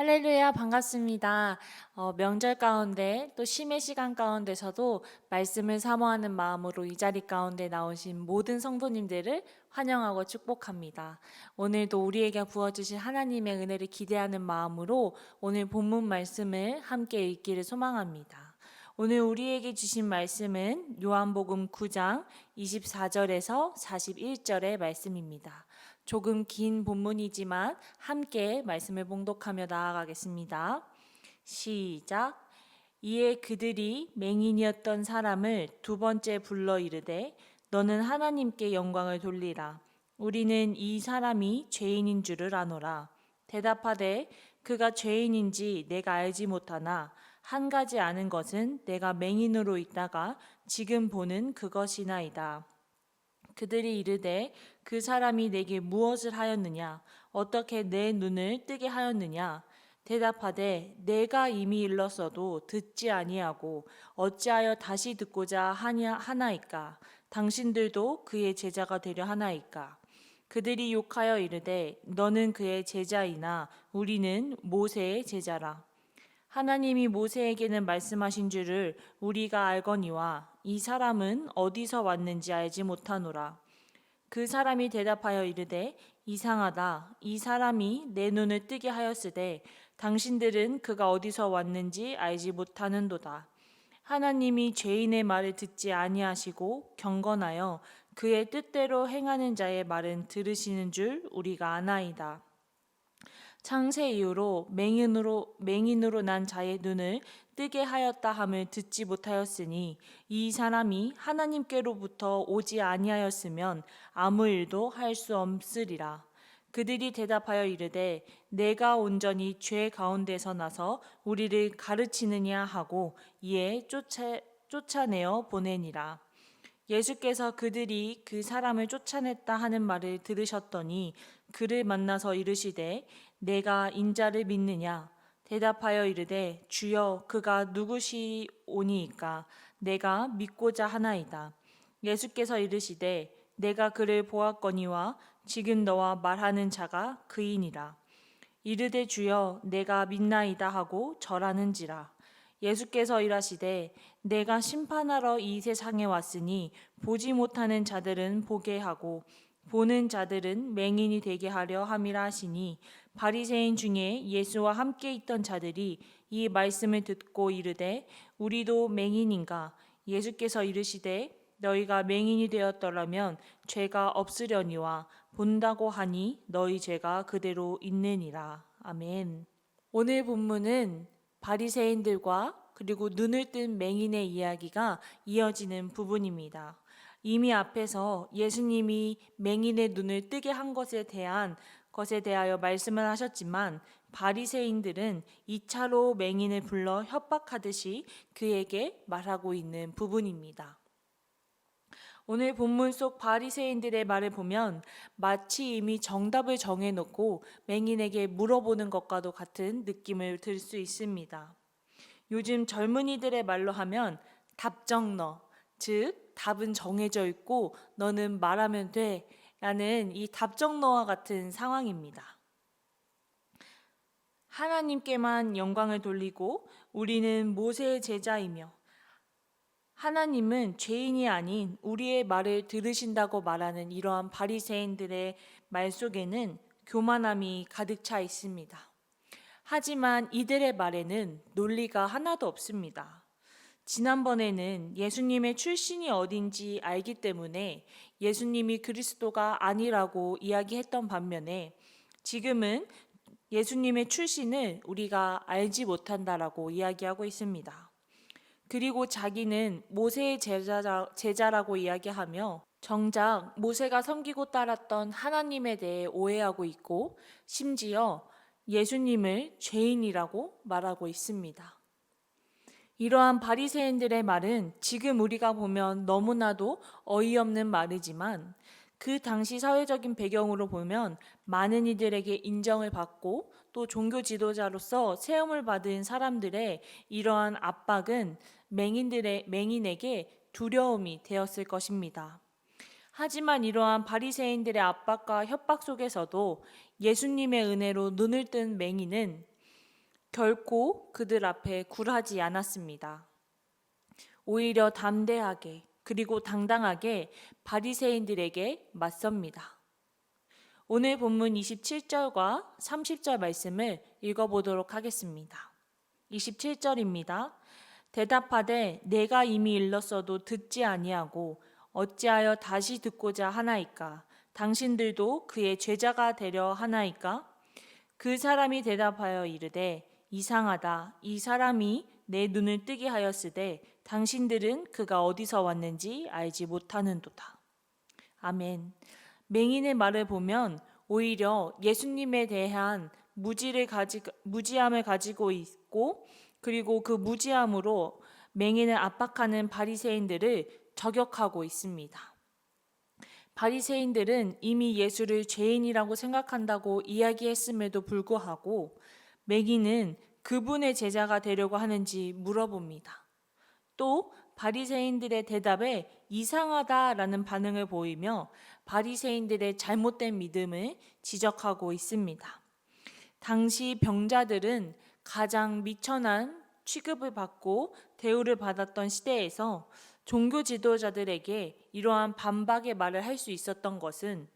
할렐루야, 반갑습니다. 명절 가운데 또 심의 시간 가운데서도 말씀을 사모하는 마음으로 이 자리 가운데 나오신 모든 성도님들을 환영하고 축복합니다. 오늘도 우리에게 부어주실 하나님의 은혜를 기대하는 마음으로 오늘 본문 말씀을 함께 읽기를 소망합니다. 오늘 우리에게 주신 말씀은 요한복음 9장 24절에서 41절의 말씀입니다. 조금 긴 본문이지만 함께 말씀을 봉독하며 나아가겠습니다. 시작. 이에 그들이 맹인이었던 사람을 두 번째 불러 이르되 너는 하나님께 영광을 돌리라. 우리는 이 사람이 죄인인 줄을 아노라. 대답하되 그가 죄인인지 내가 알지 못하나 한 가지 아는 것은 내가 맹인으로 있다가 지금 보는 그것이나이다. 그들이 이르되 그 사람이 내게 무엇을 하였느냐? 어떻게 내 눈을 뜨게 하였느냐? 대답하되 내가 이미 일렀어도 듣지 아니하고 어찌하여 다시 듣고자 하나이까? 당신들도 그의 제자가 되려 하나이까? 그들이 욕하여 이르되 너는 그의 제자이나 우리는 모세의 제자라. 하나님이 모세에게는 말씀하신 줄을 우리가 알거니와 이 사람은 어디서 왔는지 알지 못하노라. 그 사람이 대답하여 이르되 이상하다. 이 사람이 내 눈을 뜨게 하였으되 당신들은 그가 어디서 왔는지 알지 못하는도다. 하나님이 죄인의 말을 듣지 아니하시고 경건하여 그의 뜻대로 행하는 자의 말은 들으시는 줄 우리가 아나이다. 창세 이후로 맹인으로 난 자의 눈을 뜨게 하였다 함을 듣지 못하였으니 이 사람이 하나님께로부터 오지 아니하였으면 아무 일도 할 수 없으리라. 그들이 대답하여 이르되 내가 온전히 죄 가운데서 나서 우리를 가르치느냐 하고 이에 쫓아내어 보내니라. 예수께서 그들이 그 사람을 쫓아냈다 하는 말을 들으셨더니 그를 만나서 이르시되 내가 인자를 믿느냐? 대답하여 이르되 주여 그가 누구시오니이까 내가 믿고자 하나이다. 예수께서 이르시되 내가 그를 보았거니와 지금 너와 말하는 자가 그이니라. 이르되 주여 내가 믿나이다 하고 절하는지라. 예수께서 일하시되 내가 심판하러 이 세상에 왔으니 보지 못하는 자들은 보게 하고 보는 자들은 맹인이 되게 하려 함이라 하시니 바리새인 중에 예수와 함께 있던 자들이 이 말씀을 듣고 이르되 우리도 맹인인가? 예수께서 이르시되 너희가 맹인이 되었더라면 죄가 없으려니와 본다고 하니 너희 죄가 그대로 있느니라. 아멘. 오늘 본문은 바리새인들과 그리고 눈을 뜬 맹인의 이야기가 이어지는 부분입니다. 이미 앞에서 예수님이 맹인의 눈을 뜨게 한 것에 대하여 말씀을 하셨지만 바리새인들은 2차로 맹인을 불러 협박하듯이 그에게 말하고 있는 부분입니다. 오늘 본문 속 바리새인들의 말을 보면 마치 이미 정답을 정해놓고 맹인에게 물어보는 것과도 같은 느낌을 들 수 있습니다. 요즘 젊은이들의 말로 하면 답정너, 즉 답은 정해져 있고 너는 말하면 돼 라는 이 답정너와 같은 상황입니다. 하나님께만 영광을 돌리고 우리는 모세의 제자이며 하나님은 죄인이 아닌 우리의 말을 들으신다고 말하는 이러한 바리새인들의 말 속에는 교만함이 가득 차 있습니다. 하지만 이들의 말에는 논리가 하나도 없습니다. 지난번에는 예수님의 출신이 어딘지 알기 때문에 예수님이 그리스도가 아니라고 이야기했던 반면에 지금은 예수님의 출신을 우리가 알지 못한다라고 이야기하고 있습니다. 그리고 자기는 모세의 제자라고 이야기하며 정작 모세가 섬기고 따랐던 하나님에 대해 오해하고 있고 심지어 예수님을 죄인이라고 말하고 있습니다. 이러한 바리새인들의 말은 지금 우리가 보면 너무나도 어이없는 말이지만 그 당시 사회적인 배경으로 보면 많은 이들에게 인정을 받고 또 종교 지도자로서 세움을 받은 사람들의 이러한 압박은 맹인에게 두려움이 되었을 것입니다. 하지만 이러한 바리새인들의 압박과 협박 속에서도 예수님의 은혜로 눈을 뜬 맹인은 결코 그들 앞에 굴하지 않았습니다. 오히려 담대하게 그리고 당당하게 바리새인들에게 맞섭니다. 오늘 본문 27절과 30절 말씀을 읽어보도록 하겠습니다. 27절입니다. 대답하되 내가 이미 일렀어도 듣지 아니하고 어찌하여 다시 듣고자 하나이까? 당신들도 그의 제자가 되려 하나이까? 그 사람이 대답하여 이르되 이상하다. 이 사람이 내 눈을 뜨게 하였으되 당신들은 그가 어디서 왔는지 알지 못하는도다. 아멘. 맹인의 말을 보면 오히려 예수님에 대한 무지함을 가지고 있고, 그리고 그 무지함으로 맹인을 압박하는 바리새인들을 저격하고 있습니다. 바리새인들은 이미 예수를 죄인이라고 생각한다고 이야기했음에도 불구하고 맹인은 그분의 제자가 되려고 하는지 물어봅니다. 또 바리새인들의 대답에 이상하다라는 반응을 보이며 바리새인들의 잘못된 믿음을 지적하고 있습니다. 당시 병자들은 가장 미천한 취급을 받고 대우를 받았던 시대에서 종교 지도자들에게 이러한 반박의 말을 할 수 있었던 것은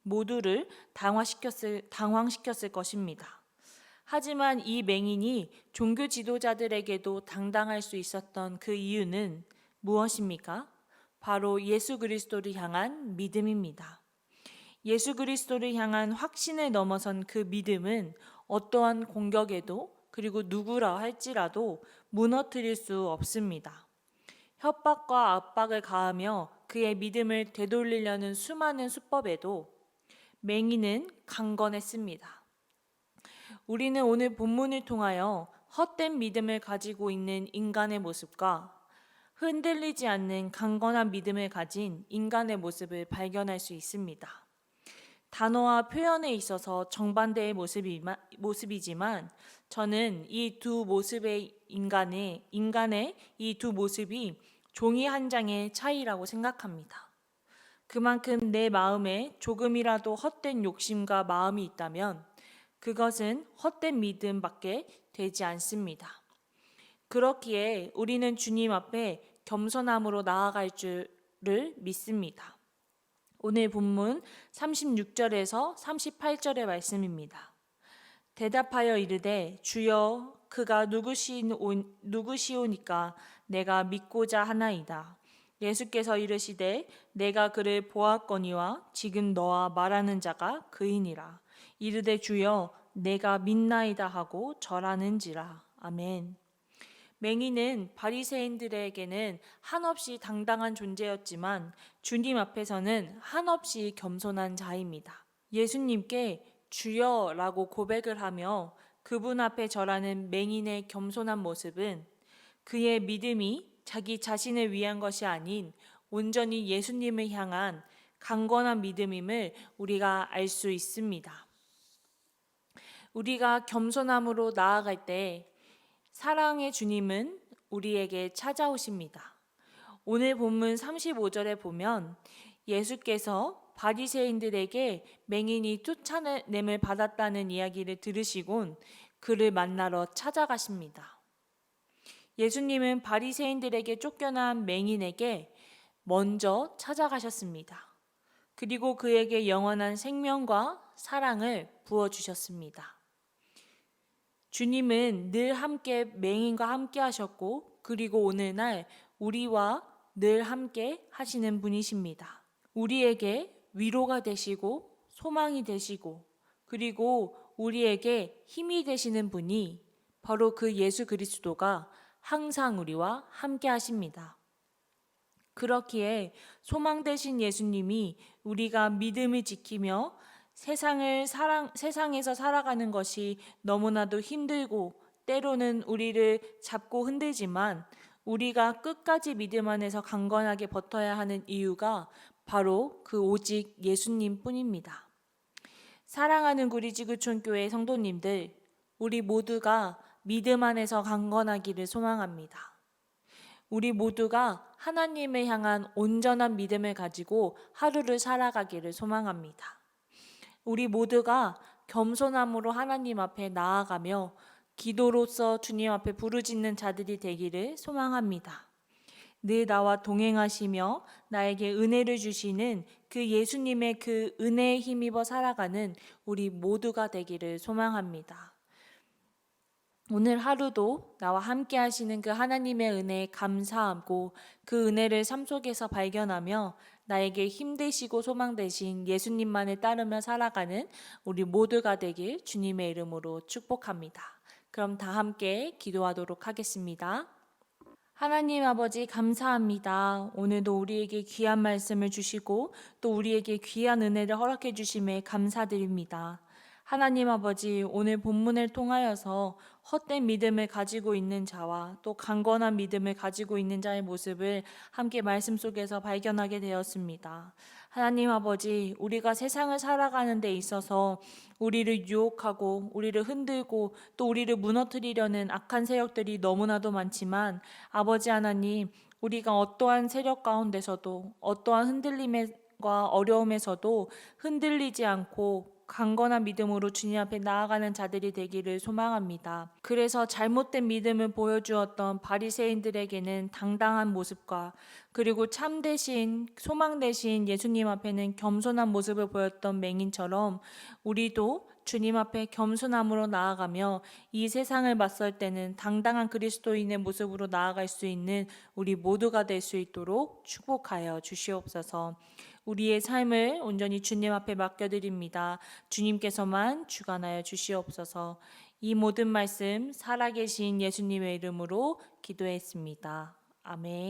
모두를 당황시켰을 것입니다. 하지만 이 맹인이 종교 지도자들에게도 당당할 수 있었던 그 이유는 무엇입니까? 바로 예수 그리스도를 향한 믿음입니다. 예수 그리스도를 향한 확신을 넘어선 그 믿음은 어떠한 공격에도, 그리고 누구라 할지라도 무너뜨릴 수 없습니다. 협박과 압박을 가하며 그의 믿음을 되돌리려는 수많은 수법에도 맹인은 강건했습니다. 우리는 오늘 본문을 통하여 헛된 믿음을 가지고 있는 인간의 모습과 흔들리지 않는 강건한 믿음을 가진 인간의 모습을 발견할 수 있습니다. 단어와 표현에 있어서 정반대의 모습이지만 저는 이 두 모습의 인간의 이 두 모습이 종이 한 장의 차이라고 생각합니다. 그만큼 내 마음에 조금이라도 헛된 욕심과 마음이 있다면 그것은 헛된 믿음밖에 되지 않습니다. 그렇기에 우리는 주님 앞에 겸손함으로 나아갈 줄을 믿습니다. 오늘 본문 36절에서 38절의 말씀입니다. 대답하여 이르되 주여 그가 누구시오니까 내가 믿고자 하나이다. 예수께서 이르시되 내가 그를 보았거니와 지금 너와 말하는 자가 그이니라. 이르되 주여 내가 믿나이다 하고 절하는지라. 아멘. 맹인은 바리새인들에게는 한없이 당당한 존재였지만 주님 앞에서는 한없이 겸손한 자입니다. 예수님께 주여라고 고백을 하며 그분 앞에 절하는 맹인의 겸손한 모습은 그의 믿음이 자기 자신을 위한 것이 아닌 온전히 예수님을 향한 강건한 믿음임을 우리가 알 수 있습니다. 우리가 겸손함으로 나아갈 때 사랑의 주님은 우리에게 찾아오십니다. 오늘 본문 35절에 보면 예수께서 바리새인들에게 맹인이 쫓아냄을 받았다는 이야기를 들으시곤 그를 만나러 찾아가십니다. 예수님은 바리새인들에게 쫓겨난 맹인에게 먼저 찾아가셨습니다. 그리고 그에게 영원한 생명과 사랑을 부어주셨습니다. 주님은 늘 함께 맹인과 함께 하셨고, 그리고 오늘날 우리와 늘 함께 하시는 분이십니다. 우리에게 위로가 되시고 소망이 되시고, 그리고 우리에게 힘이 되시는 분이 바로 그 예수 그리스도가 항상 우리와 함께 하십니다. 그렇기에 소망 되신 예수님이 우리가 믿음을 지키며 세상에서 살아가는 것이 너무나도 힘들고 때로는 우리를 잡고 흔들지만 우리가 끝까지 믿음 안에서 강건하게 버텨야 하는 이유가 바로 그 오직 예수님 뿐입니다. 사랑하는 구리지구촌교회 성도님들, 우리 모두가 믿음 안에서 강건하기를 소망합니다. 우리 모두가 하나님을 향한 온전한 믿음을 가지고 하루를 살아가기를 소망합니다. 우리 모두가 겸손함으로 하나님 앞에 나아가며 기도로서 주님 앞에 부르짖는 자들이 되기를 소망합니다. 늘 나와 동행하시며 나에게 은혜를 주시는 그 예수님의 그 은혜에 힘입어 살아가는 우리 모두가 되기를 소망합니다. 오늘 하루도 나와 함께 하시는 그 하나님의 은혜에 감사하고 그 은혜를 삶 속에서 발견하며 나에게 힘 되시고 소망 되신 예수님만을 따르며 살아가는 우리 모두가 되길 주님의 이름으로 축복합니다. 그럼 다 함께 기도하도록 하겠습니다. 하나님 아버지 감사합니다. 오늘도 우리에게 귀한 말씀을 주시고 또 우리에게 귀한 은혜를 허락해 주심에 감사드립니다. 하나님 아버지, 오늘 본문을 통하여서 헛된 믿음을 가지고 있는 자와 또 강건한 믿음을 가지고 있는 자의 모습을 함께 말씀 속에서 발견하게 되었습니다. 하나님 아버지, 우리가 세상을 살아가는 데 있어서 우리를 유혹하고 우리를 흔들고 또 우리를 무너뜨리려는 악한 세력들이 너무나도 많지만 아버지 하나님, 우리가 어떠한 세력 가운데서도 어떠한 흔들림과 어려움에서도 흔들리지 않고 강건한 믿음으로 주님 앞에 나아가는 자들이 되기를 소망합니다. 그래서 잘못된 믿음을 보여주었던 바리새인들에게는 당당한 모습과 그리고 참 대신 소망 대신 예수님 앞에는 겸손한 모습을 보였던 맹인처럼 우리도 주님 앞에 겸손함으로 나아가며 이 세상을 맞설 때는 당당한 그리스도인의 모습으로 나아갈 수 있는 우리 모두가 될 수 있도록 축복하여 주시옵소서. 우리의 삶을 온전히 주님 앞에 맡겨드립니다. 주님께서만 주관하여 주시옵소서. 이 모든 말씀 살아계신 예수님의 이름으로 기도했습니다. 아멘.